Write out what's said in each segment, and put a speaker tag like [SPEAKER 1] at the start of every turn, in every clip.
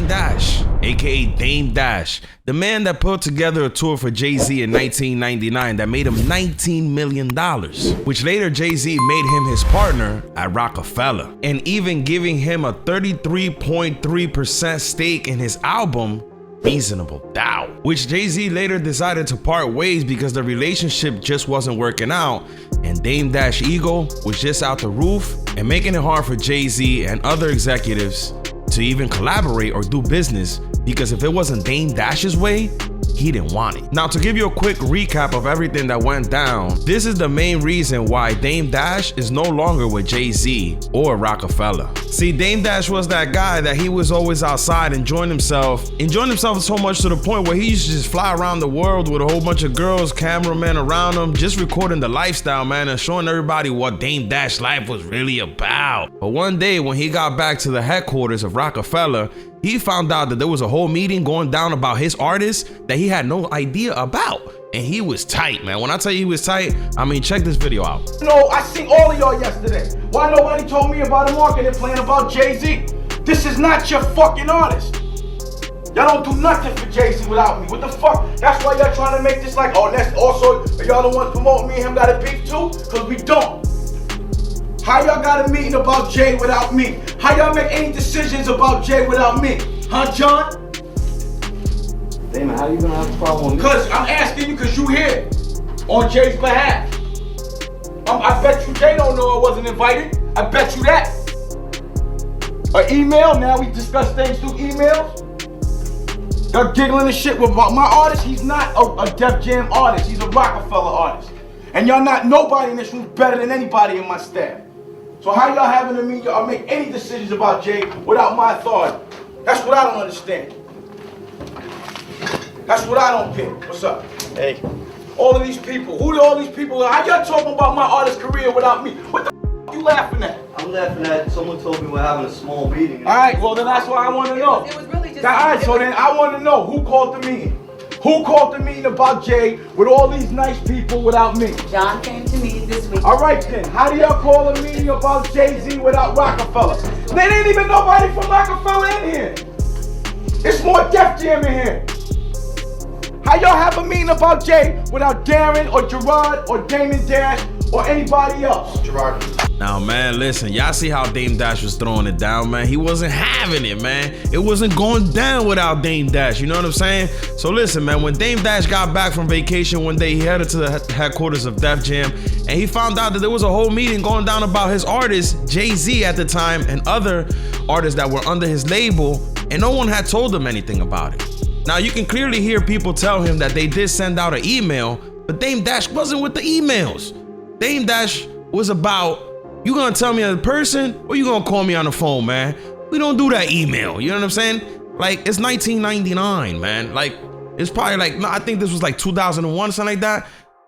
[SPEAKER 1] Dame Dash, aka Dame Dash, the man that put together a tour for Jay-Z in 1999 that made him $19 million, which later Jay-Z made him his partner at Roc-A-Fella, and even giving him a 33.3% stake in his album Reasonable Doubt, which Jay-Z later decided to part ways because the relationship just wasn't working out, and Dame Dash ego was just out the roof and making it hard for Jay-Z and other executives to even collaborate or do business, because if it wasn't Dame Dash's way, he didn't want it. Now, to give you a quick recap of everything that went down, this is the main reason why Dame Dash is no longer with Jay-Z or Roc-A-Fella. See, Dame Dash was that guy that he was always outside enjoying himself so much to the point where he used to just fly around the world with a whole bunch of girls, cameramen around him, just recording the lifestyle, man, and showing everybody what Dame Dash life was really about. But one day when he got back to the headquarters of Roc-A-Fella, he found out that there was a whole meeting going down about his artist that he had no idea about. And he was tight, man. When I tell you he was tight, I mean, check this video out.
[SPEAKER 2] No, I seen all of y'all yesterday. Why nobody told me about a marketing plan about Jay-Z? This is not your fucking artist. Y'all don't do nothing for Jay-Z without me. What the fuck? That's why y'all trying to make this like, oh, that's also, y'all the ones promoting me and him got a beef too? Because we don't. How y'all got a meeting about Jay without me? How y'all make any decisions about Jay without me? Huh, John?
[SPEAKER 3] Damon, how you gonna have a problem with me?
[SPEAKER 2] Because I'm asking you because you here on Jay's behalf. I bet you Jay don't know I wasn't invited. I bet you that. An email, now we discuss things through emails. Y'all giggling and shit with my artist. He's not a Def Jam artist. He's a Roc-A-Fella artist. And y'all not nobody in this room better than anybody in my staff. So how y'all having to meet y'all make any decisions about Jay without my authority? That's what I don't understand. That's what I don't get. What's up?
[SPEAKER 3] Hey.
[SPEAKER 2] All of these people. Who do all these people are? How y'all talking about my artist career without me? What the f you laughing at?
[SPEAKER 3] I'm laughing at someone told me we're having a small meeting.
[SPEAKER 2] Alright, well then that's what I want to know.
[SPEAKER 4] It was really just...
[SPEAKER 2] Alright, so then I want to know who called the meeting. Who called the meeting about Jay with all these nice people without me?
[SPEAKER 4] John came to me this week.
[SPEAKER 2] Alright then, how do y'all call a meeting about Jay-Z without Roc-A-Fella? There ain't even nobody from Roc-A-Fella in here. It's more Def Jam in here. How y'all have a meeting about Jay without Darren or Gerard or Damon Dash or anybody else? Gerard.
[SPEAKER 1] Now, man, listen, y'all see how Dame Dash was throwing it down, man. He wasn't having it, man. It wasn't going down without Dame Dash, you know what I'm saying? So listen, man, when Dame Dash got back from vacation one day, he headed to the headquarters of Def Jam, and he found out that there was a whole meeting going down about his artist, Jay-Z at the time, and other artists that were under his label, and no one had told him anything about it. Now, you can clearly hear people tell him that they did send out an email, but Dame Dash wasn't with the emails. Dame Dash was about, you gonna tell me as a person or you gonna call me on the phone, man? We don't do that email, you know what I'm saying? Like, it's 1999, man. Like, it's probably like, no, I think this was like 2001 or something like that.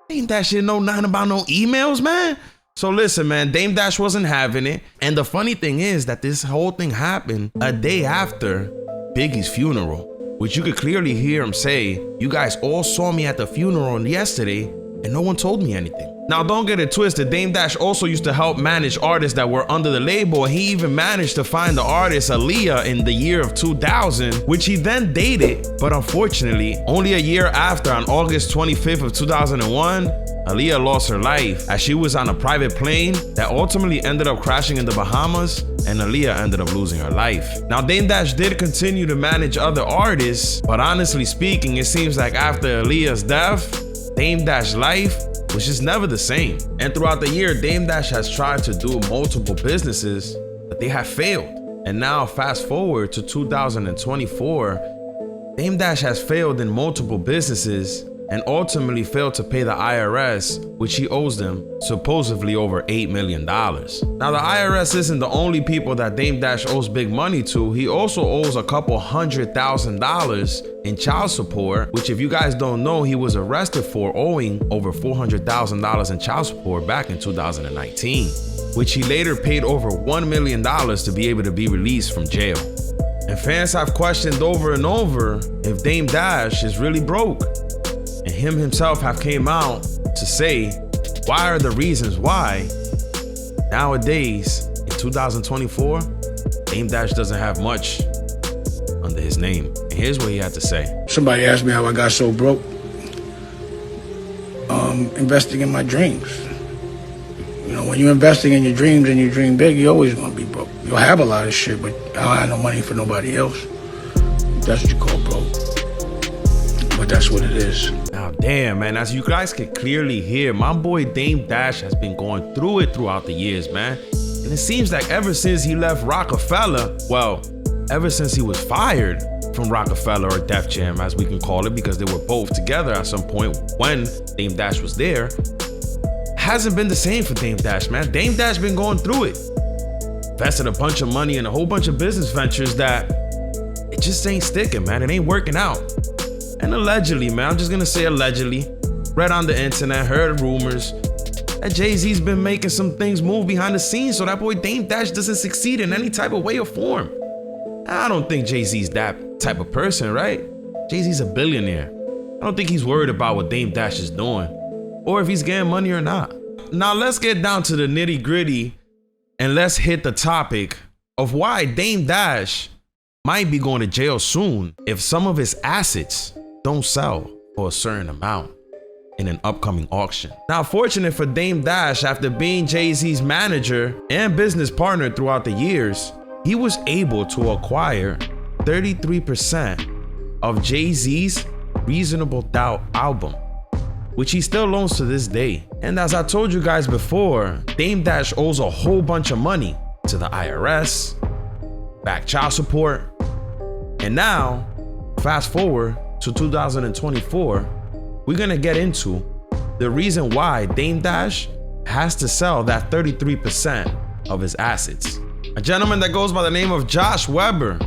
[SPEAKER 1] Dame Dash didn't know nothing about no emails, man. So listen, man, Dame Dash wasn't having it. And the funny thing is that this whole thing happened a day after Biggie's funeral, which you could clearly hear him say, you guys all saw me at the funeral yesterday and no one told me anything. Now, don't get it twisted. Dame Dash also used to help manage artists that were under the label. He even managed to find the artist Aaliyah in the year of 2000, which he then dated. But unfortunately, only a year after, on August 25th of 2001, Aaliyah lost her life as she was on a private plane that ultimately ended up crashing in the Bahamas, and Aaliyah ended up losing her life. Now, Dame Dash did continue to manage other artists, but honestly speaking, it seems like after Aaliyah's death, Dame Dash's life was just never the same. And throughout the year, Dame Dash has tried to do multiple businesses, but they have failed. And now, fast forward to 2024, Dame Dash has failed in multiple businesses and ultimately failed to pay the IRS, which he owes them supposedly over $8 million. Now, the IRS isn't the only people that Dame Dash owes big money to. He also owes a couple $100,000 in child support, which, if you guys don't know, he was arrested for owing over $400,000 in child support back in 2019, which he later paid over $1 million to be able to be released from jail. And fans have questioned over and over if Dame Dash is really broke. And him himself have came out to say, why are the reasons why nowadays in 2024, Dame Dash doesn't have much under his name. And here's what he had to say.
[SPEAKER 5] Somebody asked me how I got so broke. Investing in my dreams. You know, when you're investing in your dreams and you dream big, you're always gonna be broke. You'll have a lot of shit, but I don't have no money for nobody else. That's what you call broke. But that's what it is.
[SPEAKER 1] Now, damn, man, as you guys can clearly hear, my boy Dame Dash has been going through it throughout the years, man. And it seems like ever since he left Roc-A-Fella, well, ever since he was fired from Roc-A-Fella, or Def Jam as we can call it, because they were both together at some point when Dame Dash was there, hasn't been the same for Dame Dash, man. Dame Dash been going through it. Invested a bunch of money in a whole bunch of business ventures that it just ain't sticking, man. It ain't working out. And allegedly, man, I'm just gonna say allegedly, read on the internet, heard rumors that Jay-Z's been making some things move behind the scenes so that boy Dame Dash doesn't succeed in any type of way or form. I don't think Jay-Z's that type of person, right? Jay-Z's a billionaire. I don't think he's worried about what Dame Dash is doing or if he's getting money or not. Now let's get down to the nitty gritty and let's hit the topic of why Dame Dash might be going to jail soon if some of his assets don't sell for a certain amount in an upcoming auction. Now, fortunate for Dame Dash, after being Jay-Z's manager and business partner throughout the years, he was able to acquire 33% of Jay-Z's Reasonable Doubt album, which he still owns to this day. And as I told you guys before, Dame Dash owes a whole bunch of money to the IRS, back child support, and now, fast forward to 2024, we're gonna get into the reason why Dame Dash has to sell that 33% of his assets. A gentleman that goes by the name of Josh Weber,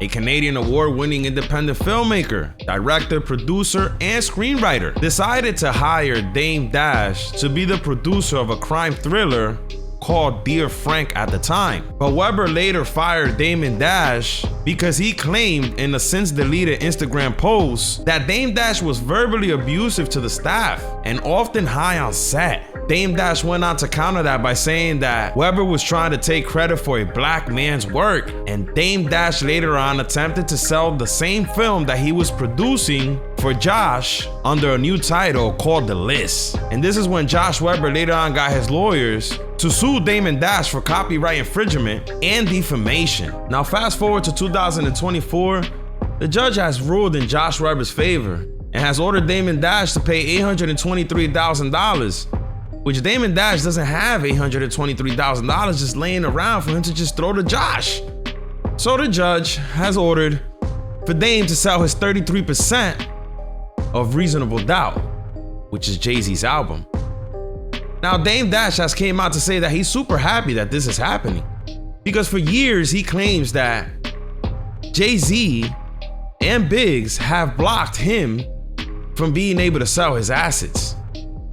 [SPEAKER 1] a Canadian award-winning independent filmmaker, director, producer, and screenwriter, decided to hire Dame Dash to be the producer of a crime thriller called Dear Frank at the time. But Weber later fired Dame Dash because he claimed in a since deleted Instagram post that Dame Dash was verbally abusive to the staff and often high on set. Dame Dash went on to counter that by saying that Weber was trying to take credit for a black man's work, and Dame Dash later on attempted to sell the same film that he was producing for Josh under a new title called The List. And this is when Josh Weber later on got his lawyers to sue Dame Dash for copyright infringement and defamation. Now fast forward to 2024, the judge has ruled in Josh Weber's favor and has ordered Dame Dash to pay $823,000, which Dame Dash doesn't have $823,000 just laying around for him to just throw to Josh. So the judge has ordered for Dame to sell his 33% of Reasonable Doubt, which is Jay-Z's album. Now Dame Dash has came out to say that he's super happy that this is happening, because for years he claims that Jay-Z and Biggs have blocked him from being able to sell his assets.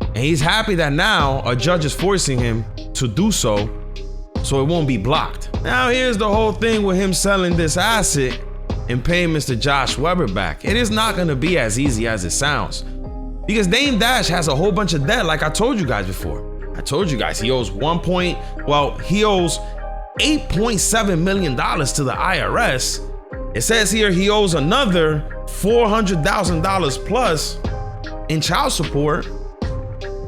[SPEAKER 1] And he's happy that now a judge is forcing him to do so it won't be blocked. Now here's the whole thing with him selling this asset and paying Mr. Josh Weber back. It is not gonna be as easy as it sounds, because Dame Dash has a whole bunch of debt, like I told you guys before. I told you guys he owes he owes $8.7 million to the IRS. It says here he owes another $400,000 plus in child support,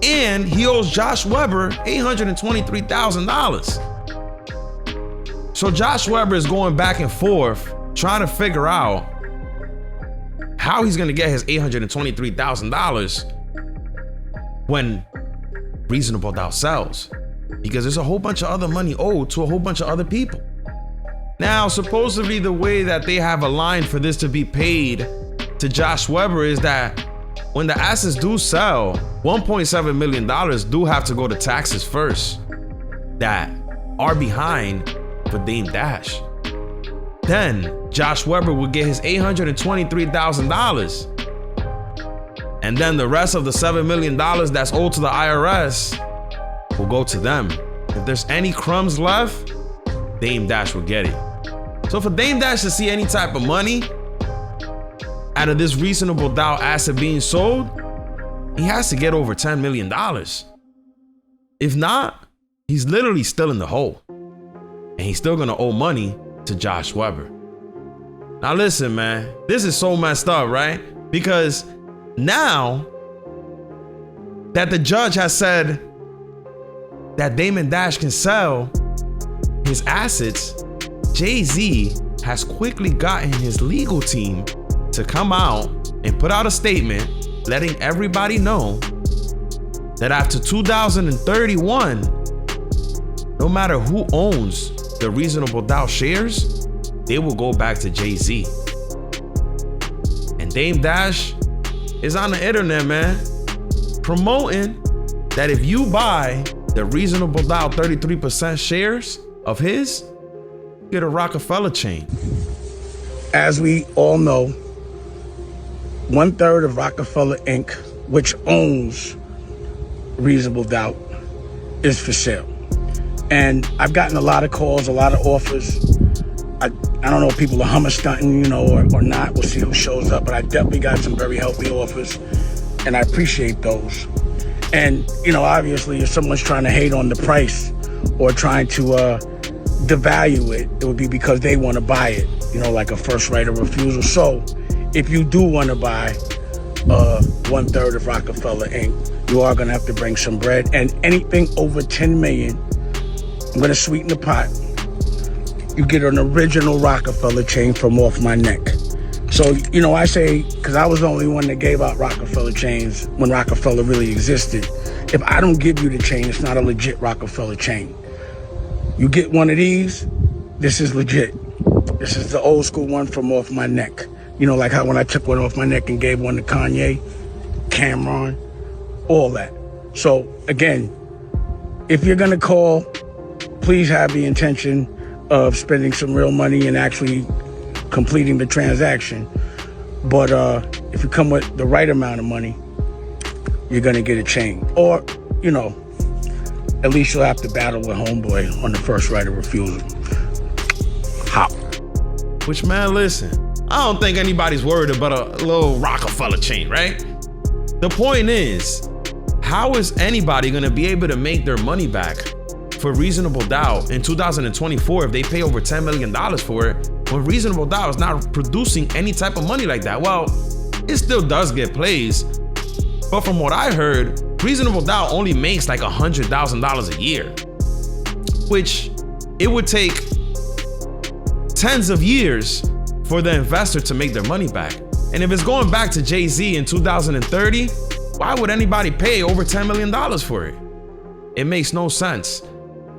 [SPEAKER 1] and he owes Josh Weber $823,000. So Josh Weber is going back and forth trying to figure out how he's gonna get his $823,000 when Reasonable Doubt sells, because there's a whole bunch of other money owed to a whole bunch of other people. Now, supposedly the way that they have aligned for this to be paid to Josh Weber is that when the assets do sell, $1.7 million do have to go to taxes first that are behind for Dame Dash. Then Josh Weber would get his $823,000. And then the rest of the $7 million that's owed to the IRS will go to them. If there's any crumbs left, Dame Dash will get it. So for Dame Dash to see any type of money out of this Reasonable Doubt asset being sold, he has to get over $10 million. If not, he's literally still in the hole. And he's still gonna owe money to Josh Weber. Now listen, man, this is so messed up, right? Because now that the judge has said that Damon Dash can sell his assets, Jay-Z has quickly gotten his legal team to come out and put out a statement letting everybody know that after 2031, no matter who owns the Reasonable Doubt shares, they will go back to Jay-Z. And Dame Dash is on the internet, man, promoting that if you buy the Reasonable Doubt 33% shares of his, you get a Roc-A-Fella chain.
[SPEAKER 5] As we all know, 1/3 of Roc-A-Fella Inc., which owns Reasonable Doubt, is for sale. And I've gotten a lot of calls, a lot of offers. I don't know if people are hummer stunting, or not. We'll see who shows up. But I definitely got some very healthy offers, and I appreciate those. And, obviously, if someone's trying to hate on the price or trying to devalue it, it would be because they want to buy it, like a first right of refusal. So if you do want to buy 1/3 of Roc-A-Fella Inc., you are going to have to bring some bread. And anything over 10 million, I'm going to sweeten the pot. You get an original Roc-A-Fella chain from off my neck. So, I say, because I was the only one that gave out Roc-A-Fella chains when Roc-A-Fella really existed. If I don't give you the chain, it's not a legit Roc-A-Fella chain. You get one of these, this is legit. This is the old school one from off my neck. Like how when I took one off my neck and gave one to Kanye, Cameron, all that. So, again, if you're going to call, please have the intention of spending some real money and actually completing the transaction. But if you come with the right amount of money, you're going to get a chain. Or, at least you'll have to battle with homeboy on the first right of refusal. Hop.
[SPEAKER 1] Which, man, listen, I don't think anybody's worried about a little Roc-A-Fella chain, right? The point is, how is anybody going to be able to make their money back for Reasonable Doubt in 2024 if they pay over $10 million for it, when Reasonable Doubt is not producing any type of money like that? Well, it still does get plays, but from what I heard, Reasonable Doubt only makes like $100,000 a year, which it would take tens of years for the investor to make their money back. And if it's going back to Jay-Z in 2030, why would anybody pay over $10 million for it? It makes no sense.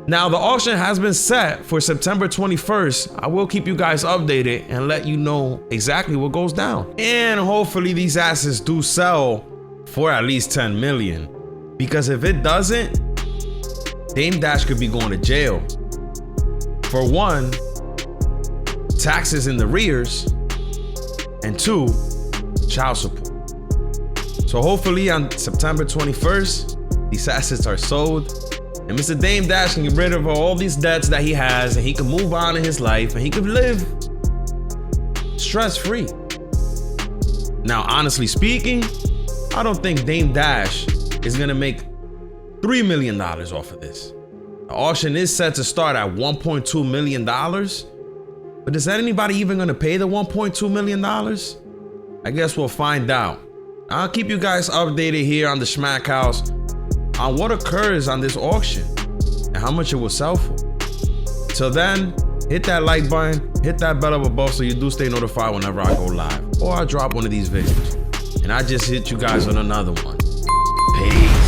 [SPEAKER 1] Now, the auction has been set for September 21st. I will keep you guys updated and let you know exactly what goes down. And hopefully these assets do sell for at least 10 million. Because if it doesn't, Dame Dash could be going to jail. For one, taxes in the rears, and two, child support. So hopefully on September 21st, these assets are sold. And Mr. Dame Dash can get rid of all these debts that he has, and he can move on in his life, and he can live stress-free. Now, honestly speaking, I don't think Dame Dash is gonna make $3 million off of this. The auction is set to start at $1.2 million, but is anybody even gonna pay the $1.2 million? I guess we'll find out. I'll keep you guys updated here on the DaShmackHouse on what occurs on this auction and how much it will sell for. Till then, hit that like button, hit that bell up above so you do stay notified whenever I go live or I drop one of these videos. And I just hit you guys on another one. Peace.